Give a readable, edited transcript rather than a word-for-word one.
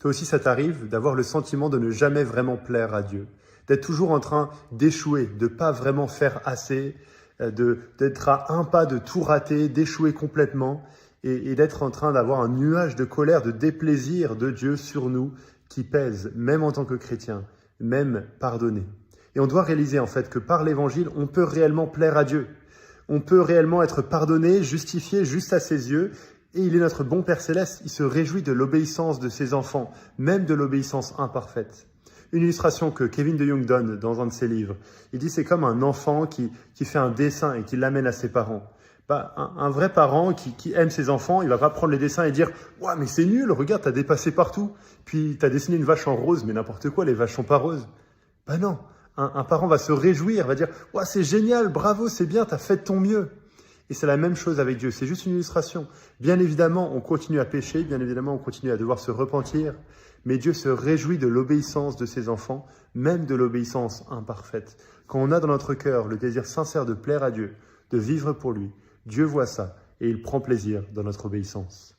Toi aussi, ça t'arrive d'avoir le sentiment de ne jamais vraiment plaire à Dieu, d'être toujours en train d'échouer, de ne pas vraiment faire assez, d'être à un pas de tout rater, d'échouer complètement et d'être en train d'avoir un nuage de colère, de déplaisir de Dieu sur nous qui pèse, même en tant que chrétien, même pardonné. Et on doit réaliser en fait que par l'évangile, on peut réellement plaire à Dieu. On peut réellement être pardonné, justifié juste à ses yeux. Et il est notre bon Père Céleste, il se réjouit de l'obéissance de ses enfants, même de l'obéissance imparfaite. Une illustration que Kevin DeYoung donne dans un de ses livres, il dit c'est comme un enfant qui fait un dessin et qui l'amène à ses parents. Un vrai parent qui aime ses enfants, il va pas prendre les dessins et dire « Ouah, mais c'est nul, regarde, t'as dépassé partout. Puis t'as dessiné une vache en rose, mais n'importe quoi, les vaches sont pas roses. » Non, un parent va se réjouir, va dire « Ouah, c'est génial, bravo, c'est bien, t'as fait de ton mieux. » Et c'est la même chose avec Dieu, c'est juste une illustration. Bien évidemment, on continue à pécher, bien évidemment, on continue à devoir se repentir, mais Dieu se réjouit de l'obéissance de ses enfants, même de l'obéissance imparfaite. Quand on a dans notre cœur le désir sincère de plaire à Dieu, de vivre pour lui, Dieu voit ça et il prend plaisir dans notre obéissance.